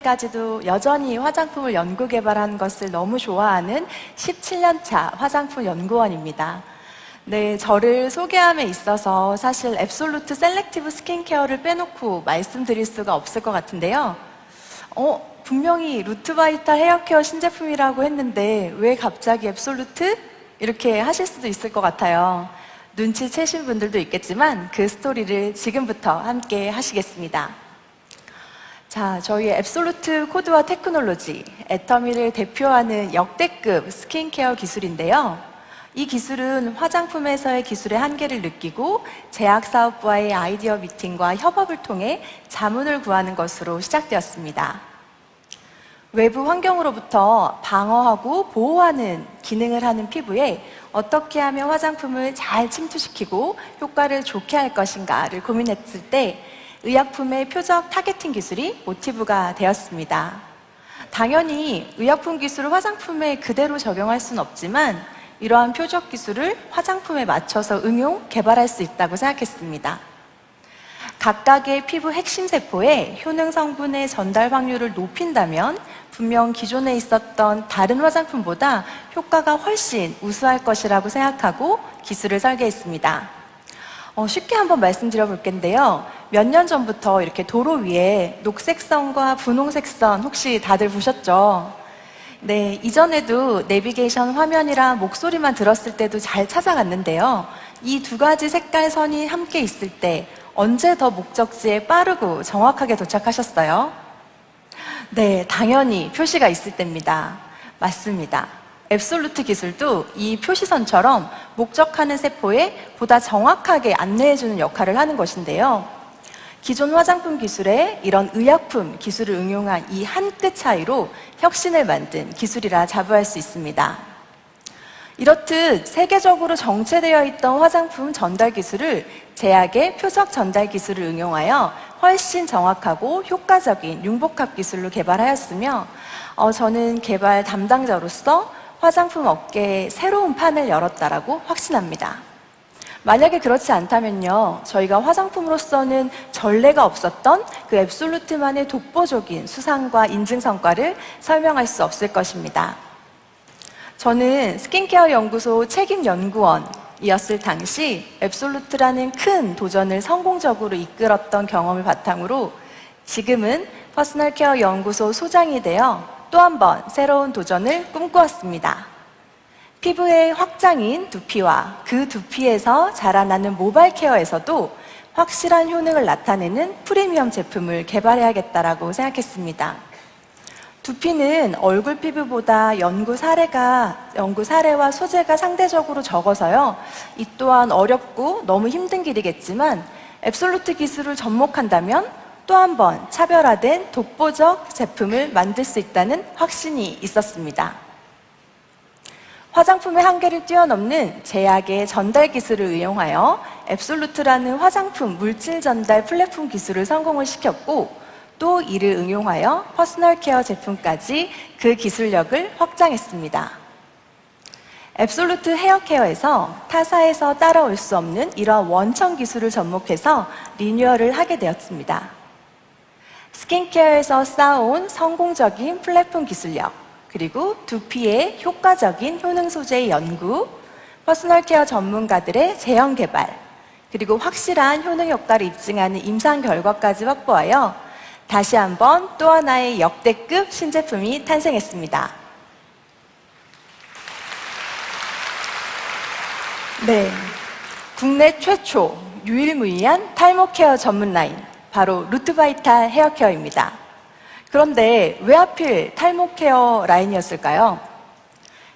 아직까지도 여전히 화장품을 연구 개발하는 것을 너무 좋아하는 17년차 화장품 연구원입니다. 네, 저를 소개함에 있어서 사실 앱솔루트 셀렉티브 스킨케어를 빼놓고 말씀드릴 수가 없을 것 같은데요. 분명히 루트바이탈 헤어케어 신제품이라고 했는데 왜 갑자기 앱솔루트? 이렇게 하실 수도 있을 것 같아요. 눈치채신 분들도 있겠지만 그 스토리를 지금부터 함께 하시겠습니다. 자, 저희 앱솔루트 코드와 테크놀로지, 애터미를 대표하는 역대급 스킨케어 기술인데요. 이 기술은 화장품에서의 기술의 한계를 느끼고 제약사업부와의 아이디어 미팅과 협업을 통해 자문을 구하는 것으로 시작되었습니다. 외부 환경으로부터 방어하고 보호하는 기능을 하는 피부에 어떻게 하면 화장품을 잘 침투시키고 효과를 좋게 할 것인가를 고민했을 때 의약품의 표적 타겟팅 기술이 모티브가 되었습니다. 당연히 의약품 기술을 화장품에 그대로 적용할 수는 없지만 이러한 표적 기술을 화장품에 맞춰서 응용, 개발할 수 있다고 생각했습니다. 각각의 피부 핵심 세포의 효능 성분의 전달 확률을 높인다면 분명 기존에 있었던 다른 화장품보다 효과가 훨씬 우수할 것이라고 생각하고 기술을 설계했습니다. 쉽게 한번 말씀드려 볼 텐데요. 몇 년 전부터 이렇게 도로 위에 녹색 선과 분홍색 선 혹시 다들 보셨죠? 네, 이전에도 내비게이션 화면이랑 목소리만 들었을 때도 잘 찾아갔는데요. 이 두 가지 색깔 선이 함께 있을 때 언제 더 목적지에 빠르고 정확하게 도착하셨어요? 네, 당연히 표시가 있을 때입니다. 맞습니다. 앱솔루트 기술도 이 표시선처럼 목적하는 세포에 보다 정확하게 안내해주는 역할을 하는 것인데요. 기존 화장품 기술에 이런 의약품 기술을 응용한 이 한 끗 차이로 혁신을 만든 기술이라 자부할 수 있습니다. 이렇듯 세계적으로 정체되어 있던 화장품 전달 기술을 제약의 표적 전달 기술을 응용하여 훨씬 정확하고 효과적인 융복합 기술로 개발하였으며 저는 개발 담당자로서 화장품 업계에 새로운 판을 열었다라고 확신합니다. 만약에 그렇지 않다면요, 저희가 화장품으로서는 전례가 없었던 그 앱솔루트만의 독보적인 수상과 인증 성과를 설명할 수 없을 것입니다. 저는 스킨케어 연구소 책임 연구원이었을 당시 앱솔루트라는 큰 도전을 성공적으로 이끌었던 경험을 바탕으로 지금은 퍼스널 케어 연구소 소장이 되어 또 한 번 새로운 도전을 꿈꾸었습니다. 피부의 확장인 두피와 그 두피에서 자라나는 모발 케어에서도 확실한 효능을 나타내는 프리미엄 제품을 개발해야겠다라고 생각했습니다. 두피는 얼굴 피부보다 연구 사례와 소재가 상대적으로 적어서요. 이 또한 어렵고 너무 힘든 길이겠지만 앱솔루트 기술을 접목한다면 또 한 번 차별화된 독보적 제품을 만들 수 있다는 확신이 있었습니다. 화장품의 한계를 뛰어넘는 제약의 전달 기술을 이용하여 앱솔루트라는 화장품 물질 전달 플랫폼 기술을 성공을 시켰고 또 이를 응용하여 퍼스널 케어 제품까지 그 기술력을 확장했습니다. 앱솔루트 헤어케어에서 타사에서 따라올 수 없는 이러한 원천 기술을 접목해서 리뉴얼을 하게 되었습니다. 스킨케어에서 쌓아온 성공적인 플랫폼 기술력, 그리고 두피의 효과적인 효능 소재의 연구, 퍼스널 케어 전문가들의 제형 개발, 그리고 확실한 효능 효과를 입증하는 임상 결과까지 확보하여 다시 한번 또 하나의 역대급 신제품이 탄생했습니다. 네, 국내 최초 유일무이한 탈모 케어 전문 라인, 바로 루트바이탈 헤어케어입니다. 그런데 왜 하필 탈모 케어 라인이었을까요?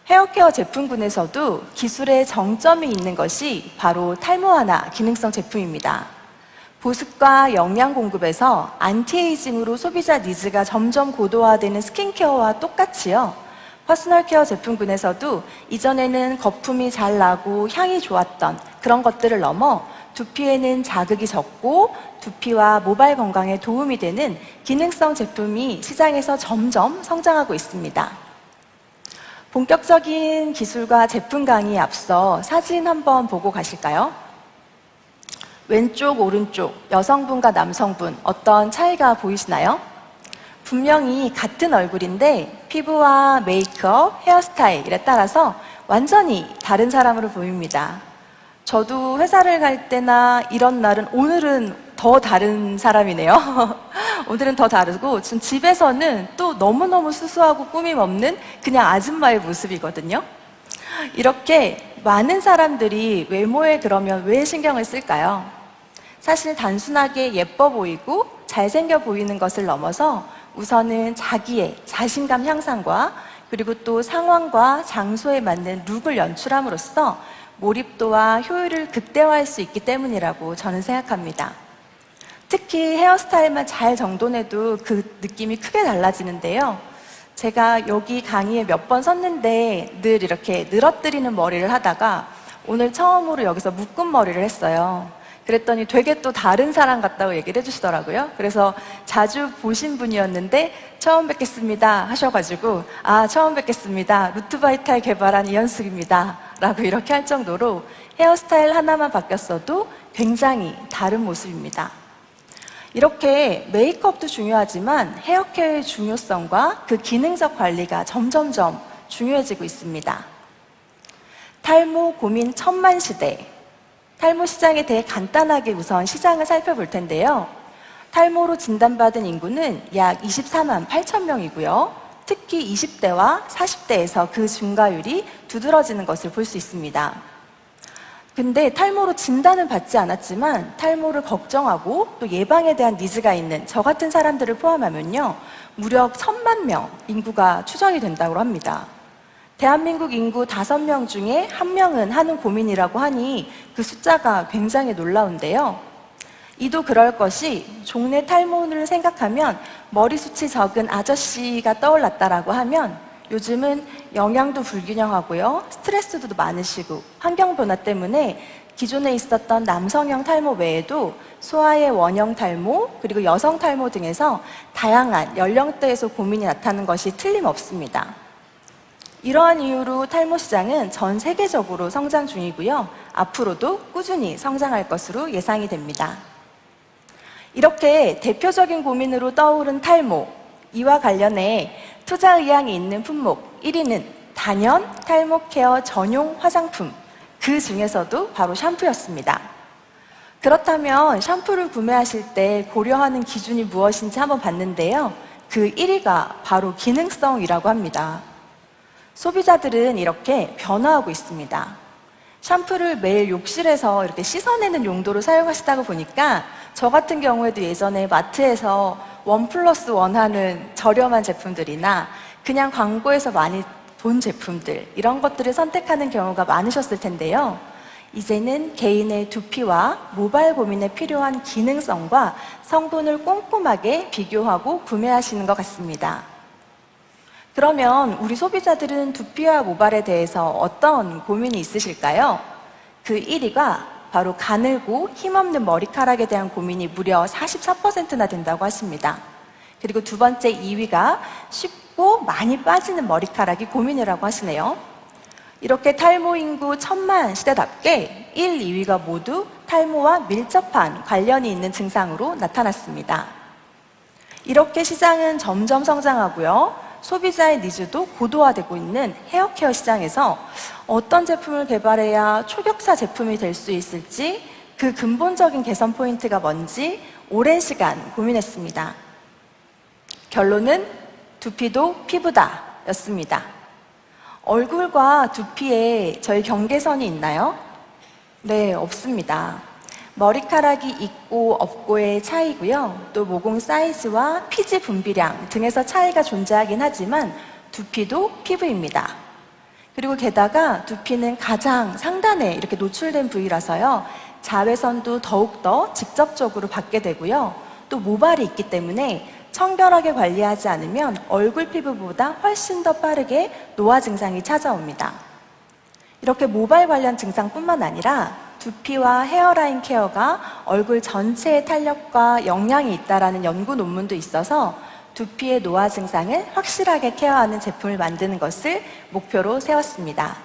헤어케어 제품군에서도 기술의 정점이 있는 것이 바로 탈모 완화 기능성 제품입니다. 보습과 영양 공급에서 안티에이징으로 소비자 니즈가 점점 고도화되는 스킨케어와 똑같이요. 퍼스널 케어 제품군에서도 이전에는 거품이 잘 나고 향이 좋았던 그런 것들을 넘어 두피에는 자극이 적고 두피와 모발 건강에 도움이 되는 기능성 제품이 시장에서 점점 성장하고 있습니다. 본격적인 기술과 제품 강의에 앞서 사진 한번 보고 가실까요? 왼쪽, 오른쪽, 여성분과 남성분 어떤 차이가 보이시나요? 분명히 같은 얼굴인데 피부와 메이크업, 헤어스타일에 따라서 완전히 다른 사람으로 보입니다. 저도 회사를 갈 때나 이런 날은 오늘은 더 다른 사람이네요. 오늘은 더 다르고 지금 집에서는 또 너무너무 수수하고 꾸밈 없는 그냥 아줌마의 모습이거든요. 이렇게 많은 사람들이 외모에 그러면 왜 신경을 쓸까요? 사실 단순하게 예뻐 보이고 잘생겨 보이는 것을 넘어서 우선은 자기의 자신감 향상과 그리고 또 상황과 장소에 맞는 룩을 연출함으로써 몰입도와 효율을 극대화할 수 있기 때문이라고 저는 생각합니다. 특히 헤어스타일만 잘 정돈해도 그 느낌이 크게 달라지는데요. 제가 여기 강의에 몇 번 섰는데 늘 이렇게 늘어뜨리는 머리를 하다가 오늘 처음으로 여기서 묶은 머리를 했어요. 그랬더니 되게 또 다른 사람 같다고 얘기를 해주시더라고요. 그래서 자주 보신 분이었는데 처음 뵙겠습니다 하셔가지고 처음 뵙겠습니다. 루트바이탈 개발한 이현숙입니다 라고 이렇게 할 정도로 헤어스타일 하나만 바뀌었어도 굉장히 다른 모습입니다. 이렇게 메이크업도 중요하지만 헤어케어의 중요성과 그 기능적 관리가 점점점 중요해지고 있습니다. 탈모 고민 천만 시대. 탈모 시장에 대해 간단하게 우선 시장을 살펴볼 텐데요. 탈모로 진단받은 인구는 약 24만 8천 명이고요. 특히 20대와 40대에서 그 증가율이 두드러지는 것을 볼 수 있습니다. 근데 탈모로 진단은 받지 않았지만 탈모를 걱정하고 또 예방에 대한 니즈가 있는 저 같은 사람들을 포함하면요. 무려 1,000만 명 인구가 추정이 된다고 합니다. 대한민국 인구 5명 중에 1명은 하는 고민이라고 하니 그 숫자가 굉장히 놀라운데요. 이도 그럴 것이 종래 탈모를 생각하면 머리숱이 적은 아저씨가 떠올랐다라고 하면 요즘은 영양도 불균형하고요. 스트레스도 많으시고 환경 변화 때문에 기존에 있었던 남성형 탈모 외에도 소아의 원형 탈모 그리고 여성 탈모 등에서 다양한 연령대에서 고민이 나타나는 것이 틀림없습니다. 이러한 이유로 탈모 시장은 전 세계적으로 성장 중이고요. 앞으로도 꾸준히 성장할 것으로 예상이 됩니다. 이렇게 대표적인 고민으로 떠오른 탈모, 이와 관련해 투자 의향이 있는 품목 1위는 단연 탈모 케어 전용 화장품, 그 중에서도 바로 샴푸였습니다. 그렇다면 샴푸를 구매하실 때 고려하는 기준이 무엇인지 한번 봤는데요. 그 1위가 바로 기능성이라고 합니다. 소비자들은 이렇게 변화하고 있습니다. 샴푸를 매일 욕실에서 이렇게 씻어내는 용도로 사용하시다가 보니까 저 같은 경우에도 예전에 마트에서 1+1 하는 저렴한 제품들이나 그냥 광고에서 많이 본 제품들 이런 것들을 선택하는 경우가 많으셨을 텐데요. 이제는 개인의 두피와 모발 고민에 필요한 기능성과 성분을 꼼꼼하게 비교하고 구매하시는 것 같습니다. 그러면 우리 소비자들은 두피와 모발에 대해서 어떤 고민이 있으실까요? 그 1위가 바로 가늘고 힘없는 머리카락에 대한 고민이 무려 44%나 된다고 하십니다. 그리고 두 번째 2위가 쉽고 많이 빠지는 머리카락이 고민이라고 하시네요. 이렇게 탈모 인구 1,000만 시대답게 1, 2위가 모두 탈모와 밀접한 관련이 있는 증상으로 나타났습니다. 이렇게 시장은 점점 성장하고요. 소비자의 니즈도 고도화되고 있는 헤어케어 시장에서 어떤 제품을 개발해야 초격사 제품이 될 수 있을지 그 근본적인 개선 포인트가 뭔지 오랜 시간 고민했습니다. 결론은 두피도 피부다 였습니다. 얼굴과 두피에 저희 경계선이 있나요? 네, 없습니다. 머리카락이 있고 없고의 차이고요. 또 모공 사이즈와 피지 분비량 등에서 차이가 존재하긴 하지만 두피도 피부입니다. 그리고 게다가 두피는 가장 상단에 이렇게 노출된 부위라서요. 자외선도 더욱더 직접적으로 받게 되고요. 또 모발이 있기 때문에 청결하게 관리하지 않으면 얼굴 피부보다 훨씬 더 빠르게 노화 증상이 찾아옵니다. 이렇게 모발 관련 증상뿐만 아니라 두피와 헤어라인 케어가 얼굴 전체의 탄력과 영향이 있다라는 연구 논문도 있어서 두피의 노화 증상을 확실하게 케어하는 제품을 만드는 것을 목표로 세웠습니다.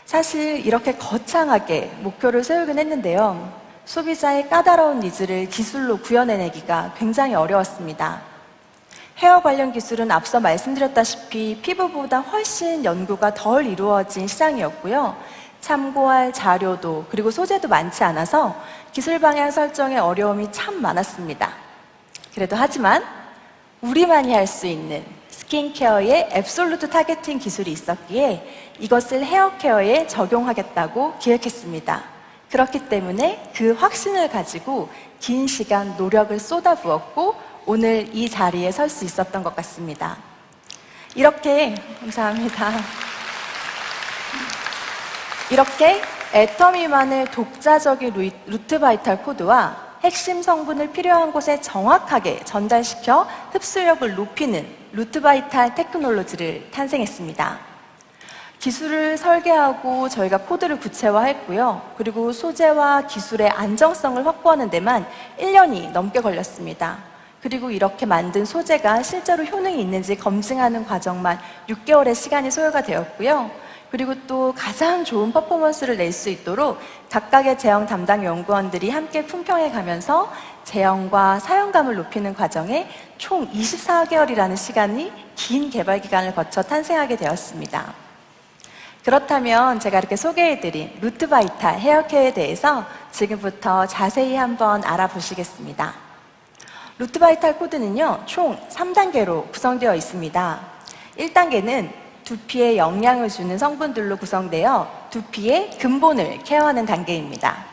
사실 이렇게 거창하게 목표를 세우긴 했는데요. 소비자의 까다로운 니즈를 기술로 구현해내기가 굉장히 어려웠습니다. 헤어 관련 기술은 앞서 말씀드렸다시피 피부보다 훨씬 연구가 덜 이루어진 시장이었고요. 참고할 자료도 그리고 소재도 많지 않아서 기술 방향 설정에 어려움이 참 많았습니다. 그래도 하지만 우리만이 할 수 있는 스킨케어의 앱솔루트 타겟팅 기술이 있었기에 이것을 헤어케어에 적용하겠다고 기획했습니다. 그렇기 때문에 그 확신을 가지고 긴 시간 노력을 쏟아부었고 오늘 이 자리에 설 수 있었던 것 같습니다. 이렇게 감사합니다. 이렇게 애터미만의 독자적인 루트 바이탈 코드와 핵심 성분을 필요한 곳에 정확하게 전달시켜 흡수력을 높이는 루트 바이탈 테크놀로지를 탄생했습니다. 기술을 설계하고 저희가 코드를 구체화했고요. 그리고 소재와 기술의 안정성을 확보하는 데만 1년이 넘게 걸렸습니다. 그리고 이렇게 만든 소재가 실제로 효능이 있는지 검증하는 과정만 6개월의 시간이 소요가 되었고요. 그리고 또 가장 좋은 퍼포먼스를 낼 수 있도록 각각의 제형 담당 연구원들이 함께 품평해 가면서 제형과 사용감을 높이는 과정에 총 24개월이라는 시간이 긴 개발 기간을 거쳐 탄생하게 되었습니다. 그렇다면 제가 이렇게 소개해드린 루트 바이탈 헤어케어에 대해서 지금부터 자세히 한번 알아보시겠습니다. 루트 바이탈 코드는요, 총 3단계로 구성되어 있습니다. 1단계는 두피에 영양을 주는 성분들로 구성되어 두피의 근본을 케어하는 단계입니다.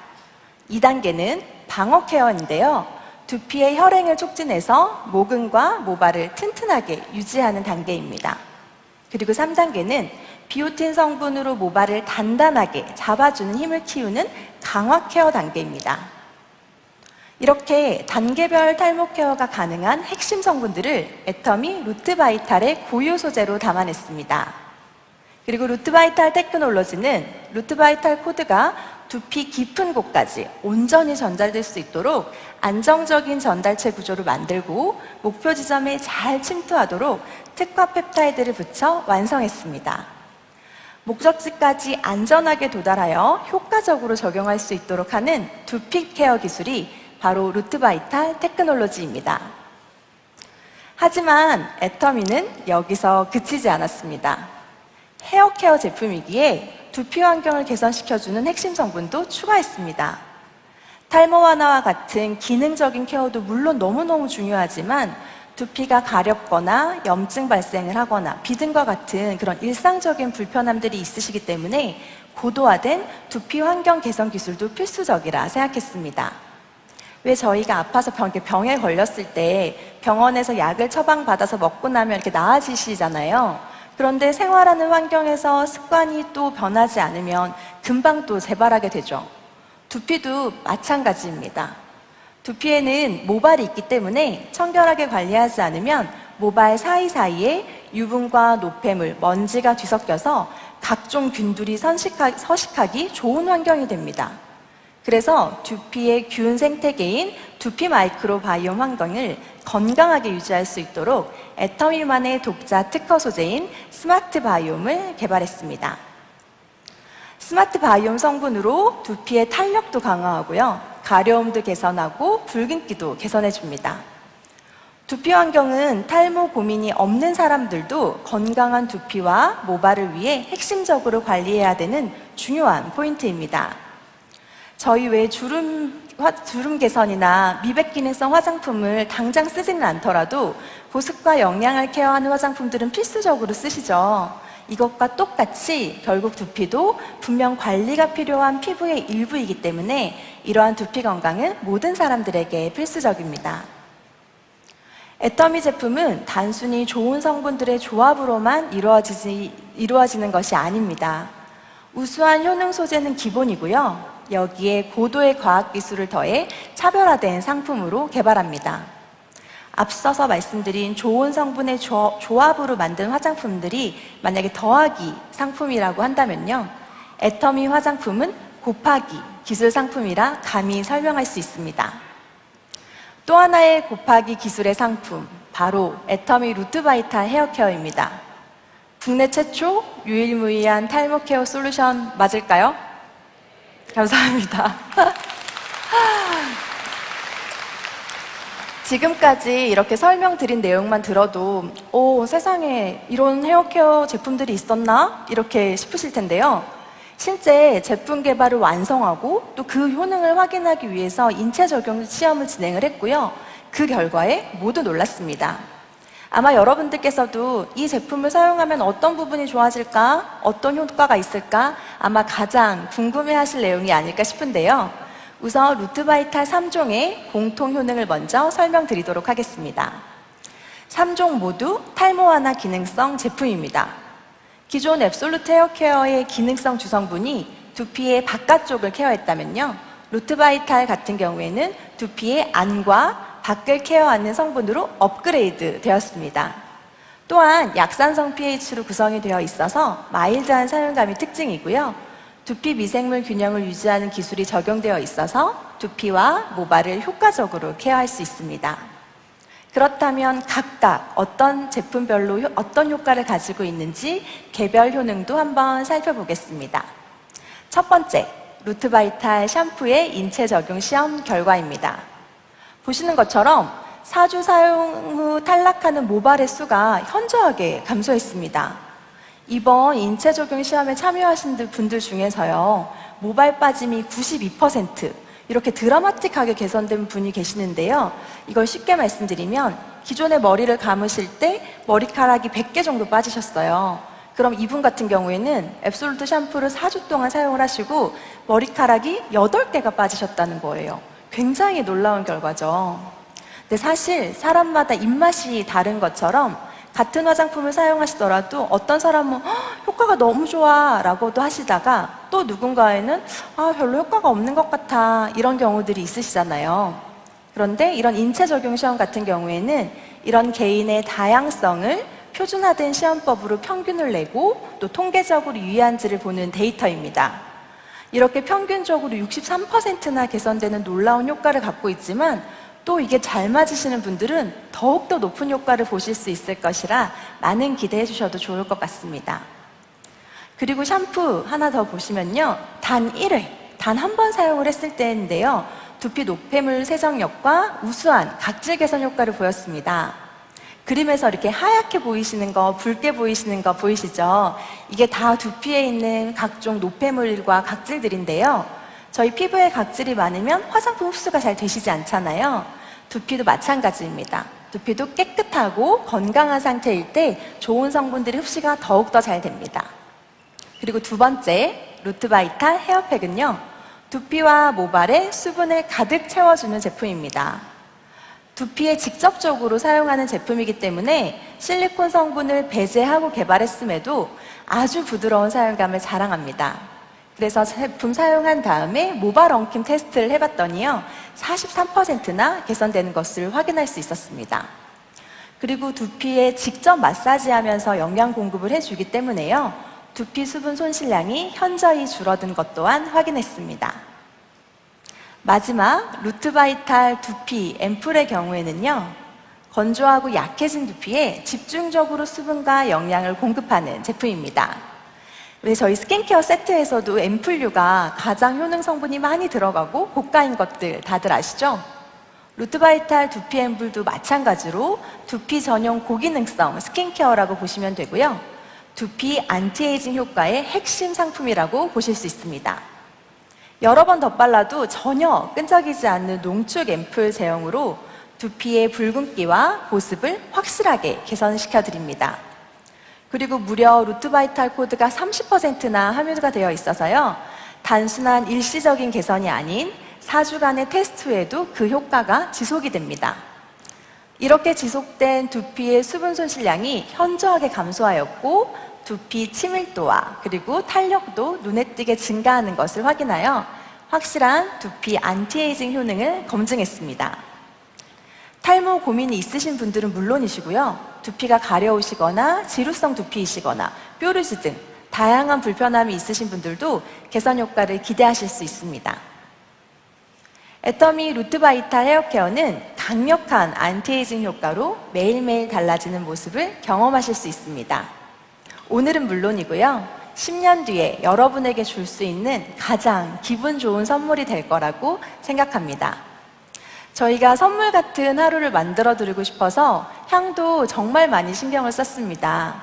2단계는 방어 케어인데요. 두피의 혈행을 촉진해서 모근과 모발을 튼튼하게 유지하는 단계입니다. 그리고 3단계는 비오틴 성분으로 모발을 단단하게 잡아주는 힘을 키우는 강화 케어 단계입니다. 이렇게 단계별 탈모 케어가 가능한 핵심 성분들을 애터미 루트 바이탈의 고유 소재로 담아냈습니다. 그리고 루트 바이탈 테크놀로지는 루트 바이탈 코드가 두피 깊은 곳까지 온전히 전달될 수 있도록 안정적인 전달체 구조를 만들고 목표 지점에 잘 침투하도록 특화 펩타이드를 붙여 완성했습니다. 목적지까지 안전하게 도달하여 효과적으로 적용할 수 있도록 하는 두피 케어 기술이 바로 루트 바이탈 테크놀로지입니다. 하지만 애터미는 여기서 그치지 않았습니다. 헤어 케어 제품이기에 두피 환경을 개선시켜주는 핵심 성분도 추가했습니다. 탈모 완화와 같은 기능적인 케어도 물론 너무너무 중요하지만 두피가 가렵거나 염증 발생을 하거나 비듬과 같은 그런 일상적인 불편함들이 있으시기 때문에 고도화된 두피 환경 개선 기술도 필수적이라 생각했습니다. 왜 저희가 아파서 병에 걸렸을 때 병원에서 약을 처방받아서 먹고 나면 이렇게 나아지시잖아요. 그런데 생활하는 환경에서 습관이 또 변하지 않으면 금방 또 재발하게 되죠. 두피도 마찬가지입니다. 두피에는 모발이 있기 때문에 청결하게 관리하지 않으면 모발 사이사이에 유분과 노폐물, 먼지가 뒤섞여서 각종 균들이 서식하기 좋은 환경이 됩니다. 그래서 두피의 균 생태계인 두피 마이크로바이옴 환경을 건강하게 유지할 수 있도록 애터미만의 독자 특허 소재인 스마트 바이옴을 개발했습니다. 스마트 바이옴 성분으로 두피의 탄력도 강화하고요. 가려움도 개선하고 붉은기도 개선해줍니다. 두피 환경은 탈모 고민이 없는 사람들도 건강한 두피와 모발을 위해 핵심적으로 관리해야 되는 중요한 포인트입니다. 저희 외 주름 개선이나 미백 기능성 화장품을 당장 쓰지는 않더라도 보습과 영양을 케어하는 화장품들은 필수적으로 쓰시죠. 이것과 똑같이 결국 두피도 분명 관리가 필요한 피부의 일부이기 때문에 이러한 두피 건강은 모든 사람들에게 필수적입니다. 애터미 제품은 단순히 좋은 성분들의 조합으로만 이루어지는 것이 아닙니다. 우수한 효능 소재는 기본이고요. 여기에 고도의 과학기술을 더해 차별화된 상품으로 개발합니다. 앞서서 말씀드린 좋은 성분의 조합으로 만든 화장품들이 만약에 더하기 상품이라고 한다면요. 애터미 화장품은 곱하기 기술 상품이라 감히 설명할 수 있습니다. 또 하나의 곱하기 기술의 상품, 바로 애터미 루트 바이탈 헤어케어입니다. 국내 최초 유일무이한 탈모 케어 솔루션 맞을까요? 감사합니다. 지금까지 이렇게 설명드린 내용만 들어도 세상에 이런 헤어케어 제품들이 있었나? 이렇게 싶으실 텐데요. 실제 제품 개발을 완성하고 또 그 효능을 확인하기 위해서 인체 적용 시험을 진행을 했고요. 그 결과에 모두 놀랐습니다. 아마 여러분들께서도 이 제품을 사용하면 어떤 부분이 좋아질까? 어떤 효과가 있을까? 아마 가장 궁금해 하실 내용이 아닐까 싶은데요. 우선 루트바이탈 3종의 공통 효능을 먼저 설명드리도록 하겠습니다. 3종 모두 탈모 완화 기능성 제품입니다. 기존 앱솔루트 헤어케어의 기능성 주성분이 두피의 바깥쪽을 케어했다면요. 루트바이탈 같은 경우에는 두피의 안과 밖을 케어하는 성분으로 업그레이드 되었습니다. 또한 약산성 pH로 구성이 되어 있어서 마일드한 사용감이 특징이고요. 두피 미생물 균형을 유지하는 기술이 적용되어 있어서 두피와 모발을 효과적으로 케어할 수 있습니다. 그렇다면 각각 어떤 제품별로 어떤 효과를 가지고 있는지 개별 효능도 한번 살펴보겠습니다. 첫 번째, 루트바이탈 샴푸의 인체 적용 시험 결과입니다. 보시는 것처럼 4주 사용 후 탈락하는 모발의 수가 현저하게 감소했습니다. 이번 인체 적용 시험에 참여하신 분들 중에서요, 모발 빠짐이 92% 이렇게 드라마틱하게 개선된 분이 계시는데요. 이걸 쉽게 말씀드리면 기존에 머리를 감으실 때 머리카락이 100개 정도 빠지셨어요. 그럼 이분 같은 경우에는 앱솔루트 샴푸를 4주 동안 사용을 하시고 머리카락이 8개가 빠지셨다는 거예요. 굉장히 놀라운 결과죠. 근데 사실 사람마다 입맛이 다른 것처럼 같은 화장품을 사용하시더라도 어떤 사람은 효과가 너무 좋아 라고도 하시다가 또 누군가에는 별로 효과가 없는 것 같아 이런 경우들이 있으시잖아요. 그런데 이런 인체 적용 시험 같은 경우에는 이런 개인의 다양성을 표준화된 시험법으로 평균을 내고 또 통계적으로 유의한지를 보는 데이터입니다. 이렇게 평균적으로 63%나 개선되는 놀라운 효과를 갖고 있지만 또 이게 잘 맞으시는 분들은 더욱더 높은 효과를 보실 수 있을 것이라 많은 기대해 주셔도 좋을 것 같습니다. 그리고 샴푸 하나 더 보시면요. 단 1회, 단 한 번 사용을 했을 때인데요. 두피 노폐물 세정력과 우수한 각질 개선 효과를 보였습니다. 그림에서 이렇게 하얗게 보이시는 거, 붉게 보이시는 거 보이시죠? 이게 다 두피에 있는 각종 노폐물과 각질들인데요. 저희 피부에 각질이 많으면 화장품 흡수가 잘 되시지 않잖아요. 두피도 마찬가지입니다. 두피도 깨끗하고 건강한 상태일 때 좋은 성분들이 흡수가 더욱더 잘 됩니다. 그리고 두 번째, 루트바이탈 헤어팩은요. 두피와 모발에 수분을 가득 채워주는 제품입니다. 두피에 직접적으로 사용하는 제품이기 때문에 실리콘 성분을 배제하고 개발했음에도 아주 부드러운 사용감을 자랑합니다. 그래서 제품 사용한 다음에 모발 엉킴 테스트를 해봤더니요 43%나 개선되는 것을 확인할 수 있었습니다. 그리고 두피에 직접 마사지하면서 영양 공급을 해주기 때문에요 두피 수분 손실량이 현저히 줄어든 것 또한 확인했습니다. 마지막 루트바이탈 두피 앰플의 경우에는요 건조하고 약해진 두피에 집중적으로 수분과 영양을 공급하는 제품입니다. 왜 저희 스킨케어 세트에서도 앰플류가 가장 효능 성분이 많이 들어가고 고가인 것들 다들 아시죠? 루트바이탈 두피 앰플도 마찬가지로 두피 전용 고기능성 스킨케어라고 보시면 되고요. 두피 안티에이징 효과의 핵심 상품이라고 보실 수 있습니다. 여러 번 덧발라도 전혀 끈적이지 않는 농축 앰플 제형으로 두피의 붉은기와 보습을 확실하게 개선시켜 드립니다. 그리고 무려 루트바이탈 코드가 30%나 함유가 되어 있어서요. 단순한 일시적인 개선이 아닌 4주간의 테스트 후에도 그 효과가 지속이 됩니다. 이렇게 지속된 두피의 수분 손실량이 현저하게 감소하였고 두피 치밀도와 그리고 탄력도 눈에 띄게 증가하는 것을 확인하여 확실한 두피 안티에이징 효능을 검증했습니다. 탈모 고민이 있으신 분들은 물론이시고요. 두피가 가려우시거나 지루성 두피이시거나 뾰루지 등 다양한 불편함이 있으신 분들도 개선 효과를 기대하실 수 있습니다. 애터미 루트바이탈 헤어케어는 강력한 안티에이징 효과로 매일매일 달라지는 모습을 경험하실 수 있습니다. 오늘은 물론이고요. 10년 뒤에 여러분에게 줄 수 있는 가장 기분 좋은 선물이 될 거라고 생각합니다. 저희가 선물 같은 하루를 만들어 드리고 싶어서 향도 정말 많이 신경을 썼습니다.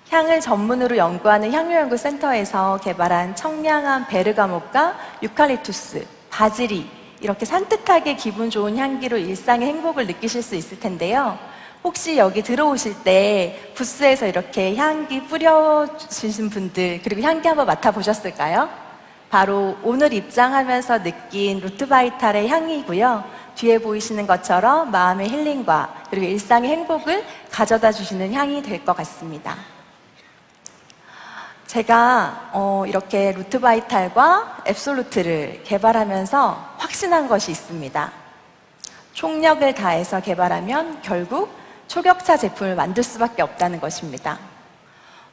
향을 전문으로 연구하는 향료연구센터에서 개발한 청량한 베르가못과 유칼립투스, 바질이 이렇게 산뜻하게 기분 좋은 향기로 일상의 행복을 느끼실 수 있을 텐데요. 혹시 여기 들어오실 때 부스에서 이렇게 향기 뿌려주신 분들, 그리고 향기 한번 맡아보셨을까요? 바로 오늘 입장하면서 느낀 루트바이탈의 향이고요. 뒤에 보이시는 것처럼 마음의 힐링과 그리고 일상의 행복을 가져다 주시는 향이 될 것 같습니다. 제가 이렇게 루트바이탈과 앱솔루트를 개발하면서 확신한 것이 있습니다. 총력을 다해서 개발하면 결국 초격차 제품을 만들 수밖에 없다는 것입니다.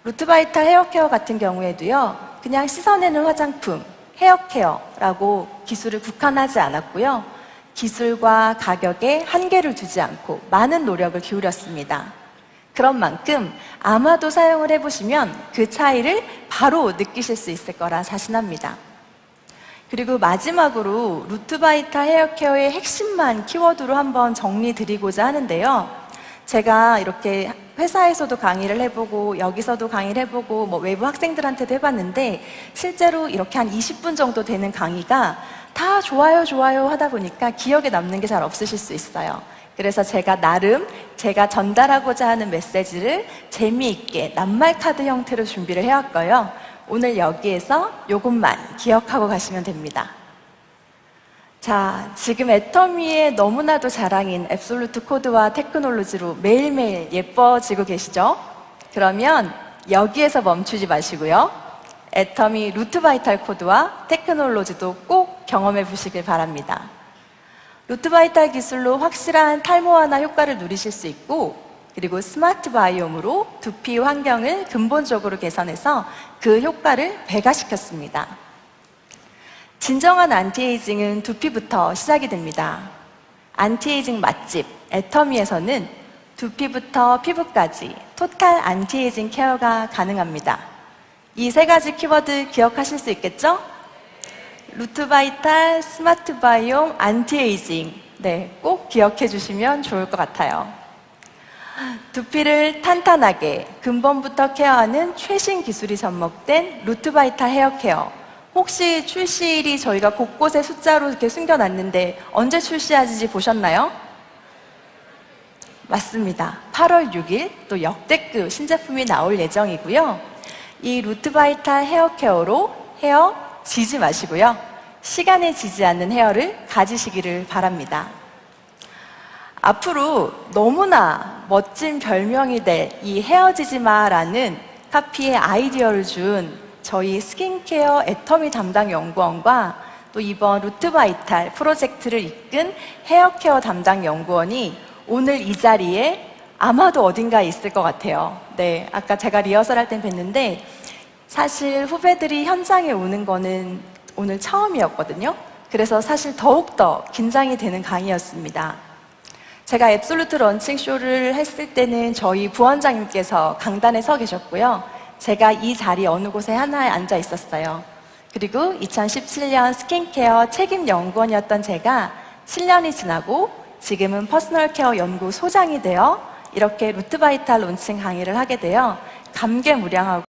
루트바이탈 헤어케어 같은 경우에도요, 그냥 씻어내는 화장품, 헤어케어라고 기술을 국한하지 않았고요. 기술과 가격에 한계를 두지 않고 많은 노력을 기울였습니다. 그런 만큼 아마도 사용을 해보시면 그 차이를 바로 느끼실 수 있을 거라 자신합니다. 그리고 마지막으로 루트바이탈 헤어케어의 핵심만 키워드로 한번 정리 드리고자 하는데요. 제가 이렇게 회사에서도 강의를 해보고 여기서도 강의를 해보고 뭐 외부 학생들한테도 해봤는데 실제로 이렇게 한 20분 정도 되는 강의가 다 좋아요 좋아요 하다 보니까 기억에 남는 게 잘 없으실 수 있어요. 그래서 제가 나름 제가 전달하고자 하는 메시지를 재미있게 낱말 카드 형태로 준비를 해왔고요. 오늘 여기에서 이것만 기억하고 가시면 됩니다. 자, 지금 애터미의 너무나도 자랑인 앱솔루트 코드와 테크놀로지로 매일매일 예뻐지고 계시죠? 그러면 여기에서 멈추지 마시고요. 애터미 루트바이탈 코드와 테크놀로지도 꼭 경험해 보시길 바랍니다. 루트바이탈 기술로 확실한 탈모 완화 효과를 누리실 수 있고, 그리고 스마트 바이옴으로 두피 환경을 근본적으로 개선해서 그 효과를 배가시켰습니다. 진정한 안티에이징은 두피부터 시작이 됩니다. 안티에이징 맛집 애터미에서는 두피부터 피부까지 토탈 안티에이징 케어가 가능합니다. 이 세 가지 키워드 기억하실 수 있겠죠? 루트바이탈, 스마트 바이옴, 안티에이징. 네, 꼭 기억해 주시면 좋을 것 같아요. 두피를 탄탄하게 근본부터 케어하는 최신 기술이 접목된 루트바이탈 헤어케어. 혹시 출시일이 저희가 곳곳에 숫자로 이렇게 숨겨놨는데 언제 출시하지 보셨나요? 맞습니다. 8월 6일 또 역대급 신제품이 나올 예정이고요. 이 루트바이탈 헤어케어로 헤어 지지 마시고요. 시간에 지지 않는 헤어를 가지시기를 바랍니다. 앞으로 너무나 멋진 별명이 될 이 헤어지지 마라는 카피의 아이디어를 준 저희 스킨케어 애터미 담당 연구원과 또 이번 루트바이탈 프로젝트를 이끈 헤어케어 담당 연구원이 오늘 이 자리에 아마도 어딘가에 있을 것 같아요. 네, 아까 제가 리허설 할 땐 뵀는데 사실 후배들이 현장에 오는 거는 오늘 처음이었거든요. 그래서 사실 더욱더 긴장이 되는 강의였습니다. 제가 앱솔루트 런칭 쇼를 했을 때는 저희 부원장님께서 강단에 서 계셨고요. 제가 이 자리 어느 곳에 하나에 앉아 있었어요. 그리고 2017년 스킨케어 책임 연구원이었던 제가 7년이 지나고 지금은 퍼스널 케어 연구 소장이 되어 이렇게 루트바이탈 론칭 강의를 하게 되어 감개무량하고